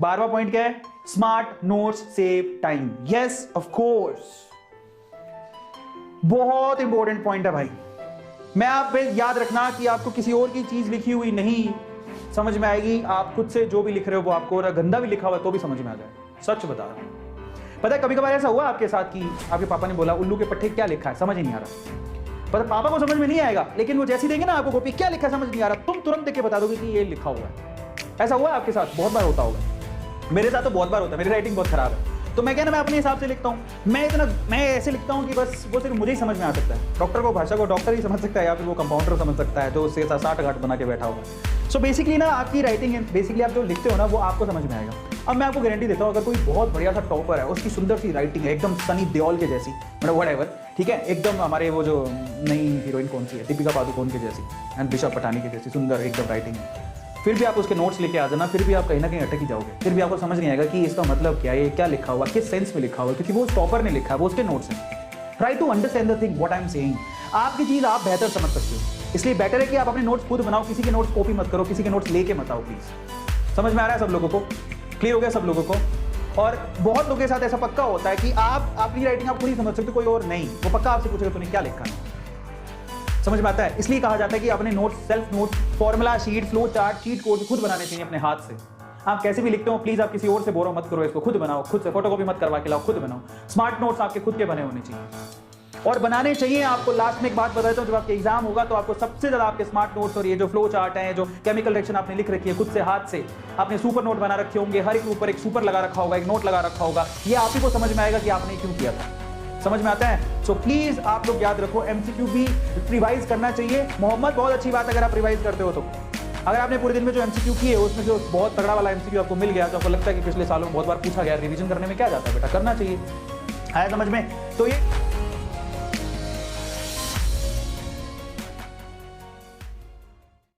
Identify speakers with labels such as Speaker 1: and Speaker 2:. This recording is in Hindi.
Speaker 1: 12वां पॉइंट क्या है? Smart notes save time. Yes of course, बहुत इंपॉर्टेंट पॉइंट है भाई। मैं आप पे याद रखना कि आपको किसी और की चीज लिखी हुई नहीं समझ में आएगी, आप खुद से जो भी लिख रहे हो वो आपको, और गंदा भी लिखा हुआ तो भी समझ में आ जाए। सच बता रहा हूं। पता है कभी कभार ऐसा हुआ आपके साथ कि आपके पापा ने बोला उल्लू के पट्टे क्या लिखा है, समझ ही नहीं आ रहा। पता पापा को समझ में नहीं आएगा, लेकिन वो जैसी देंगे ना आपको कॉपी क्या लिखा है समझ नहीं आ रहा, तुम तुरंत देख के बता दोगे कि ये लिखा हुआ है। ऐसा हुआ है आपके साथ? बहुत बार होता होगा। मेरे साथ तो बहुत बार होता है, मेरी राइटिंग बहुत खराब है, तो मैं क्या ना मैं अपने हिसाब से लिखता हूँ। मैं ऐसे लिखता हूँ कि बस वो सिर्फ मुझे ही समझ में आ सकता है। डॉक्टर को भाषा को डॉक्टर ही समझ सकता है, या फिर वो कंपाउंडर समझ सकता है जो उसके साथ 60 घाट बना के बैठा होगा। सो बेसिकली ना आपकी राइटिंग बेसिकली आप जो लिखते हो ना वो आपको समझ में आएगा। अब मैं आपको गारंटी देता हूँ, अगर कोई बहुत बढ़िया सा टॉपर है, उसकी सुंदर सी राइटिंग है एकदम सनी देओल के जैसी, मतलब व्हाटएवर, ठीक है, एकदम हमारे वो जो नई हीरोइन कौन सी है, दीपिका पादुकोण के जैसी एंड दिशा पटानी के जैसी सुंदर एकदम राइटिंग है, फिर भी आप उसके नोट्स लेके आ जाना, फिर भी आप कहीं ना कहीं अटक ही जाओगे। फिर भी आपको समझ नहीं आएगा कि इसका मतलब क्या है, क्या लिखा हुआ, किस सेंस में लिखा हुआ, क्योंकि वो टॉपर ने लिखा है, वो उसके नोट्स हैं। Try to understand the thing what I am saying. आपकी चीज आप बेहतर समझ सकते हो, इसलिए बेटर है कि आप अपने नोट्स खुद बनाओ, किसी के नोट्स कॉपी मत करो, किसी के नोट्स लेके मत आओ प्लीज। समझ में आ रहा है सब लोगों को? क्लियर हो गया सब लोगों को? और बहुत लोगों के साथ ऐसा पक्का होता है कि आप अपनी राइटिंग आप खुद ही समझ सकते हो, कोई और नहीं। वो पक्का आपसे पूछेगा तूने क्या लिखा है। समझ में आता है? इसलिए कहा जाता है कि अपने notes, self notes, formula sheet, flow chart, cheat code खुद बनाने चाहिए अपने हाथ से। आप कैसे भी लिखते हो प्लीज आप किसी और से बोरो मत करो, इसको खुद बनाओ, खुद से फोटोकॉपी मत करवा के लाओ, खुद बनाओ। स्मार्ट नोट्स आपके खुद के बने होने चाहिए और बनाने चाहिए आपको। लास्ट में एक बात बताता हूं, जब आपके एग्जाम होगा तो आपको सबसे ज्यादा आपके स्मार्ट नोट्स और ये जो फ्लो चार्ट है, जो केमिकल रिएक्शन आपने लिख रखी है खुद से हाथ से, आपने सुपर नोट बना रखे होंगे, हर एक ऊपर एक सुपर लगा रखा होगा, एक नोट लगा रखा होगा, ये आप ही को समझ में आएगा कि आपने क्यों किया था। समझ में आता है? सो प्लीज आप लोग याद रखो, एमसीक्यू भी रिवाइज करना चाहिए। मोहम्मद, बहुत अच्छी बात अगर आप रिवाइज करते हो तो। अगर आपने पूरे दिन में जो एमसीक्यू किए उसमें जो बहुत तगड़ा वाला एमसीक्यू आपको मिल गया, तो आपको लगता है कि पिछले सालों में बहुत बार पूछा गया, रिवीजन करने में क्या जाता है बेटा, करना चाहिए। आया समझ में? तो ये